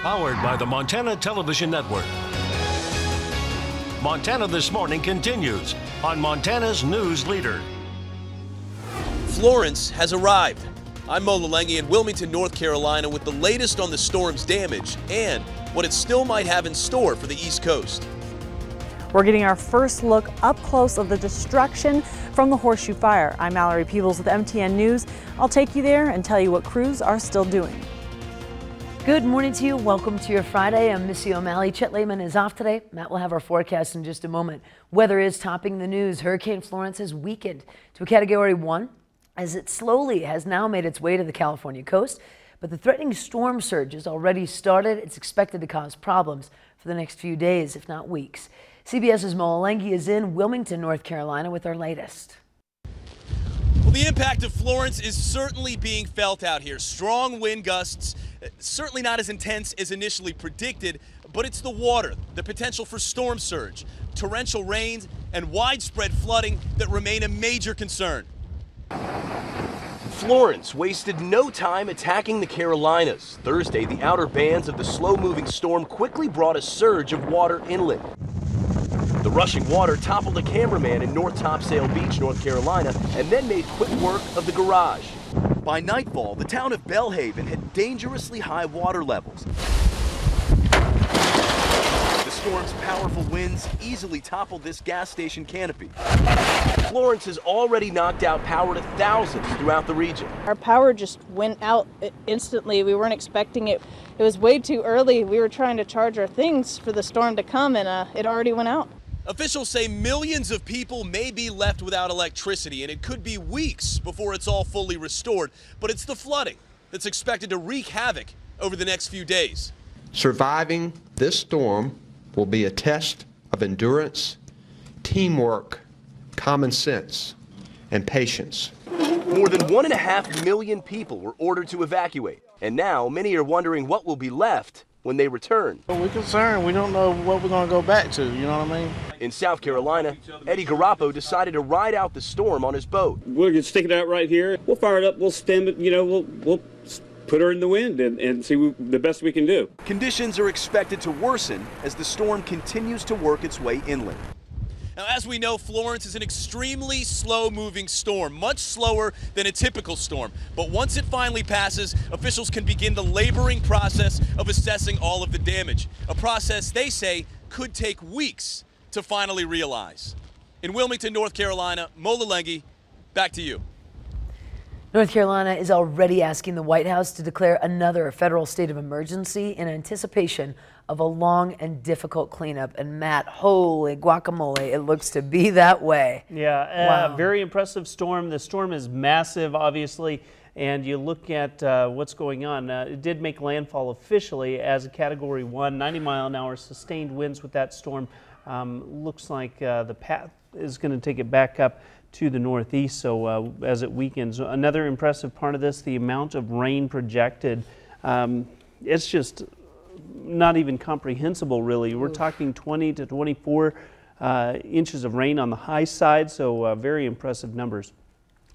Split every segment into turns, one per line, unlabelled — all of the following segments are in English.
Powered by the Montana Television Network. Montana This Morning continues on Montana's News Leader.
Florence has arrived. I'm Mo Lalengi in Wilmington, North Carolina with the latest on the storm's damage and what it still might have in store for the East Coast.
We're getting our first look up close of the destruction from the Horseshoe Fire. I'm Mallory Peebles with MTN News. I'll take you there and tell you what crews are still doing.
Good morning to you. Welcome to your Friday. I'm Missy O'Malley. Chet Lehman is off today. Matt will have our forecast in just a moment. Weather is topping the news. Hurricane Florence has weakened to a Category 1 as it slowly has now made its way to the California coast. But the threatening storm surge has already started. It's expected to cause problems for the next few days, if not weeks. CBS's Mo Lalengi is in Wilmington, North Carolina with our latest.
Well, the impact of Florence is certainly being felt out here. Strong wind gusts, certainly not as intense as initially predicted, but it's the water, the potential for storm surge, torrential rains, and widespread flooding that remain a major concern. Florence wasted no time attacking the Carolinas. Thursday, the outer bands of the slow-moving storm quickly brought a surge of water inland. The rushing water toppled a cameraman in North Topsail Beach, North Carolina, and then made quick work of the garage. By nightfall, the town of Belhaven had dangerously high water levels. The storm's powerful winds easily toppled this gas station canopy. Florence has already knocked out power to thousands throughout the region.
Our power just went out instantly. We weren't expecting it. It was way too early. We were trying to charge our things for the storm to come, and it already went out.
Officials say millions of people may be left without electricity, and it could be weeks before it's all fully restored. But it's the flooding that's expected to wreak havoc over the next few days.
Surviving this storm will be a test of endurance, teamwork, common sense, and patience.
More than 1.5 million people were ordered to evacuate, and now many are wondering what will be left when they return.
We're concerned. We don't know what we're going to go back to, you know what I mean?
In South Carolina, Eddie Garappo decided to ride out the storm on his boat.
We're going to stick it out right here. We'll fire it up, we'll stem it, we'll put her in the wind and see the best we can do.
Conditions are expected to worsen as the storm continues to work its way inland. Now, as we know, Florence is an extremely slow-moving storm, much slower than a typical storm. But once it finally passes, officials can begin the laboring process of assessing all of the damage, a process they say could take weeks to finally realize. In Wilmington, North Carolina, Mo Lalengi, back to you.
North Carolina is already asking the White House to declare another federal state of emergency in anticipation of a long and difficult cleanup. And Matt, holy guacamole, it looks to be that way.
Yeah,
wow.
Very impressive storm. The storm is massive, obviously, and you look at what's going on. It did make landfall officially as a Category 1, 90-mile-an-hour sustained winds with that storm. Looks like the path is going to take it back up to the northeast, so as it weakens. Another impressive part of this, the amount of rain projected. It's just not even comprehensible, really. We're talking 20 to 24 inches of rain on the high side, so very impressive numbers.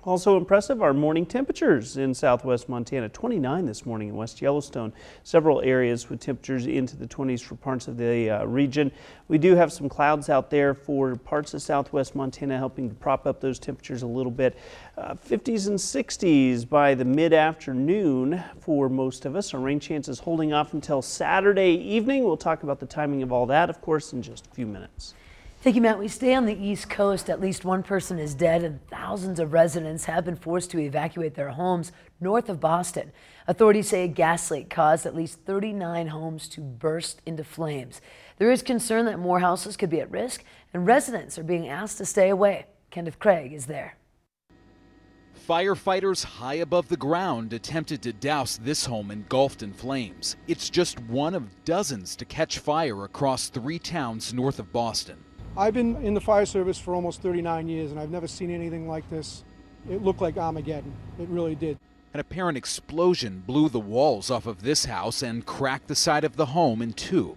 Also impressive are morning temperatures in southwest Montana. 29 this morning in West Yellowstone. Several areas with temperatures into the 20s for parts of the region. We do have some clouds out there for parts of southwest Montana, helping to prop up those temperatures a little bit. 50s and 60s by the mid-afternoon for most of us. Our rain chances holding off until Saturday evening. We'll talk about the timing of all that, of course, in just a few minutes.
Thank you, Matt. We stay on the East Coast. At least one person is dead and thousands of residents have been forced to evacuate their homes north of Boston. Authorities say a gas leak caused at least 39 homes to burst into flames. There is concern that more houses could be at risk and residents are being asked to stay away. Kenneth Craig is there.
Firefighters high above the ground attempted to douse this home engulfed in flames. It's just one of dozens to catch fire across 3 towns north of Boston.
I've been in the fire service for almost 39 years and I've never seen anything like this. It looked like Armageddon. It really did.
An apparent explosion blew the walls off of this house and cracked the side of the home in 2.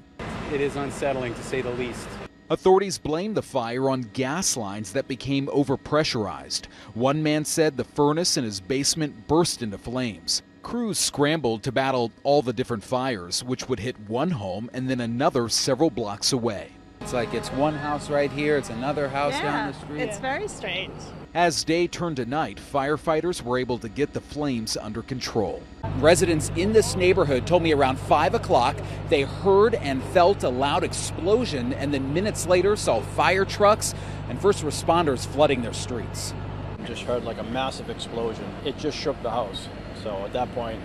It is unsettling to say the least.
Authorities blame the fire on gas lines that became overpressurized. One man said the furnace in his basement burst into flames. Crews scrambled to battle all the different fires, which would hit one home and then another several blocks away.
It's like it's one house right here, it's another house down the street.
It's very strange.
As day turned to night, firefighters were able to get the flames under control.
Residents in this neighborhood told me around 5 o'clock they heard and felt a loud explosion, and then minutes later saw fire trucks and first responders flooding their streets.
Just heard like a massive explosion. It just shook the house. So at that point,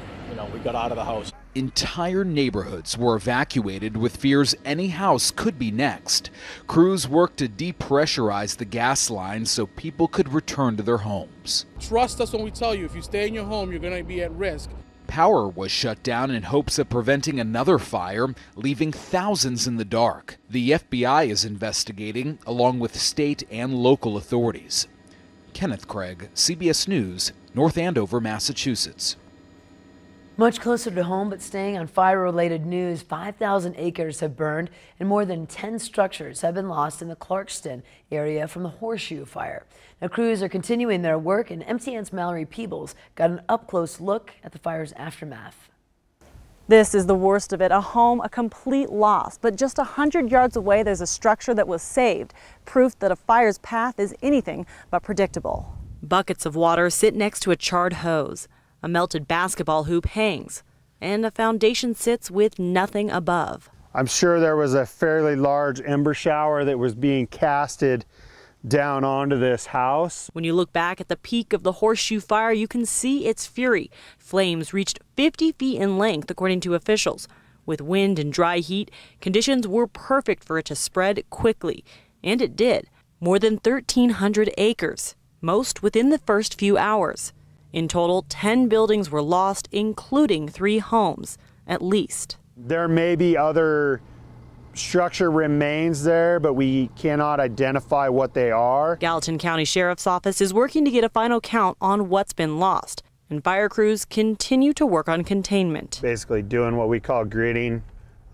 we got out of the house.
Entire neighborhoods were evacuated with fears any house could be next. Crews worked to depressurize the gas lines so people could return to their homes.
Trust us when we tell you, if you stay in your home, you're going to be at risk.
Power was shut down in hopes of preventing another fire, leaving thousands in the dark. The FBI is investigating, along with state and local authorities. Kenneth Craig, CBS News, North Andover, Massachusetts.
Much closer to home, but staying on fire-related news, 5,000 acres have burned and more than 10 structures have been lost in the Clarkston area from the Horseshoe fire. Now, crews are continuing their work, and MTN's Mallory Peebles got an up-close look at the fire's aftermath.
This is the worst of it, a home, a complete loss. But just 100 yards away, there's a structure that was saved, proof that a fire's path is anything but predictable. Buckets of water sit next to a charred hose. A melted basketball hoop hangs, and a foundation sits with nothing above.
I'm sure there was a fairly large ember shower that was being casted down onto this house.
When you look back at the peak of the Horseshoe fire, you can see its fury. Flames reached 50 feet in length, according to officials. With wind and dry heat, conditions were perfect for it to spread quickly, and it did. More than 1,300 acres, most within the first few hours. In total, 10 buildings were lost, including 3 homes, at least.
There may be other structure remains there, but we cannot identify what they are.
Gallatin County Sheriff's Office is working to get a final count on what's been lost, and fire crews continue to work on containment.
Basically doing what we call gridding,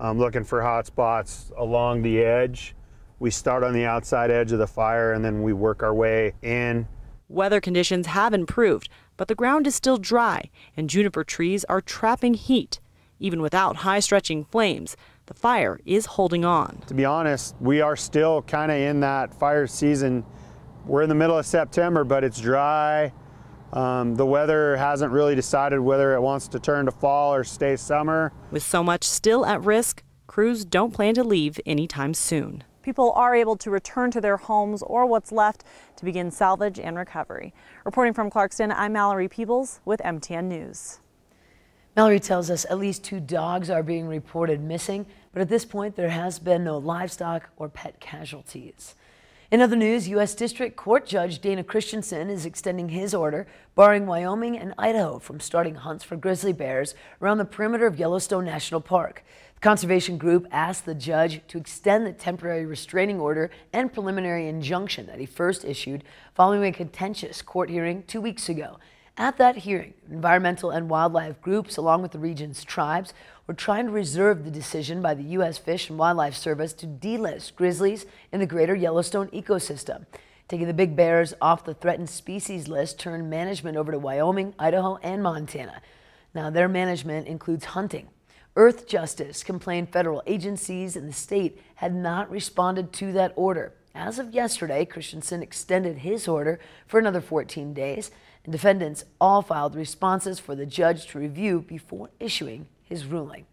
looking for hot spots along the edge. We start on the outside edge of the fire and then we work our way in.
Weather conditions have improved, but the ground is still dry and juniper trees are trapping heat. Even without high-stretching flames, the fire is holding on.
To be honest, we are still kind of in that fire season. We're in the middle of September, but it's dry. The weather hasn't really decided whether it wants to turn to fall or stay summer.
With so much still at risk, crews don't plan to leave anytime soon. People are able to return to their homes or what's left to begin salvage and recovery. Reporting from Clarkston, I'm Mallory Peebles with MTN News.
Mallory tells us at least 2 dogs are being reported missing, but at this point there has been no livestock or pet casualties. In other news, U.S. District Court Judge Dana Christensen is extending his order barring Wyoming and Idaho from starting hunts for grizzly bears around the perimeter of Yellowstone National Park. The conservation group asked the judge to extend the temporary restraining order and preliminary injunction that he first issued following a contentious court hearing 2 weeks ago. At that hearing, environmental and wildlife groups, along with the region's tribes, were trying to reserve the decision by the U.S. Fish and Wildlife Service to delist grizzlies in the greater Yellowstone ecosystem. Taking the big bears off the threatened species list turned management over to Wyoming, Idaho, and Montana. Now, their management includes hunting. Earth Justice complained federal agencies in the state had not responded to that order. As of yesterday, Christensen extended his order for another 14 days, and defendants all filed responses for the judge to review before issuing his ruling.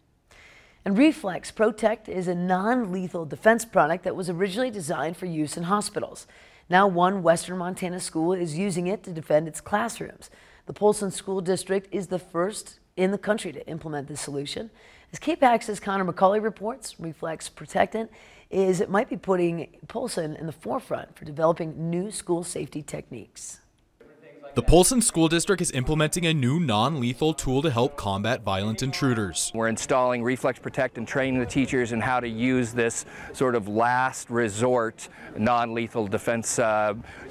And Reflex Protect is a non-lethal defense product that was originally designed for use in hospitals. Now one Western Montana school is using it to defend its classrooms. The Polson School District is the first in the country to implement this solution. As KPAX's Connor McCauley reports, Reflex Protectant might be putting Polson in the forefront for developing new school safety techniques.
The Polson School District is implementing a new non-lethal tool to help combat violent intruders.
We're installing Reflex Protect and training the teachers in how to use this sort of last resort non-lethal defense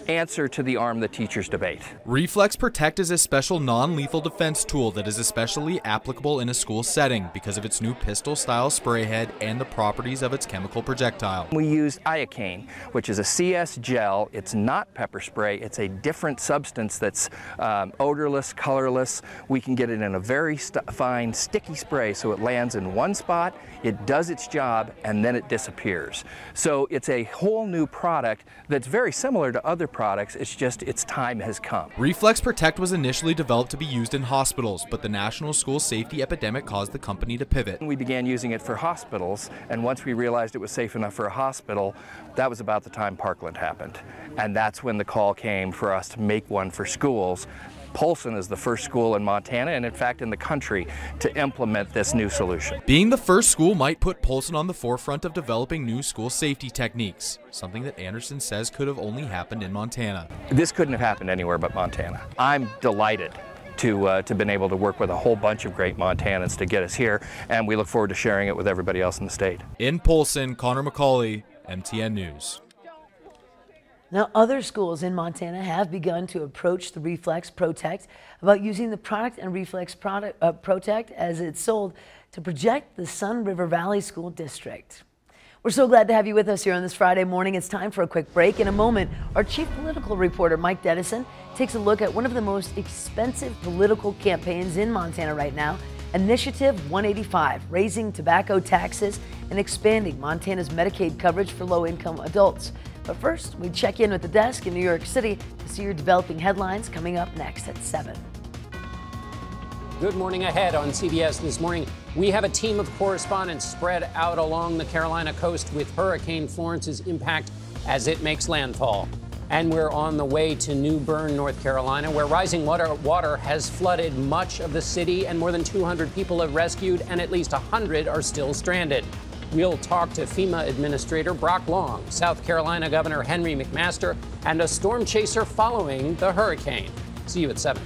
answer to the arm the teachers debate.
Reflex Protect is a special non-lethal defense tool that is especially applicable in a school setting because of its new pistol-style spray head and the properties of its chemical projectile.
We used iocane, which is a CS gel. It's not pepper spray. It's a different substance that's It's odorless, colorless. We can get it in a very fine, sticky spray, so it lands in one spot, it does its job, and then it disappears. So it's a whole new product that's very similar to other products. It's just its time has come.
Reflex Protect was initially developed to be used in hospitals, but the national school safety epidemic caused the company to pivot.
We began using it for hospitals, and once we realized it was safe enough for a hospital, that was about the time Parkland happened. And that's when the call came for us to make one for schools. Polson is the first school in Montana, and in fact in the country, to implement this new solution.
Being the first school might put Polson on the forefront of developing new school safety techniques, something that Anderson says could have only happened in Montana.
This couldn't have happened anywhere but Montana. I'm delighted to been able to work with a whole bunch of great Montanans to get us here, and we look forward to sharing it with everybody else in the state.
In Polson, Connor McCauley, MTN News.
Now, other schools in Montana have begun to approach the Reflex Protect about using the product and Reflex Protect as it's sold to project the Sun River Valley School District. We're so glad to have you with us here on this Friday morning. It's time for a quick break. In a moment, our chief political reporter, Mike Dedison, takes a look at one of the most expensive political campaigns in Montana right now, Initiative 185, raising tobacco taxes and expanding Montana's Medicaid coverage for low-income adults. But first, we check in with the desk in New York City to see your developing headlines coming up next at 7.
Good morning ahead on CBS this morning. We have a team of correspondents spread out along the Carolina coast with Hurricane Florence's impact as it makes landfall. And we're on the way to New Bern, North Carolina, where rising water has flooded much of the city and more than 200 people have rescued and at least 100 are still stranded. We'll talk to FEMA Administrator Brock Long, South Carolina Governor Henry McMaster, and a storm chaser following the hurricane. See you at 7.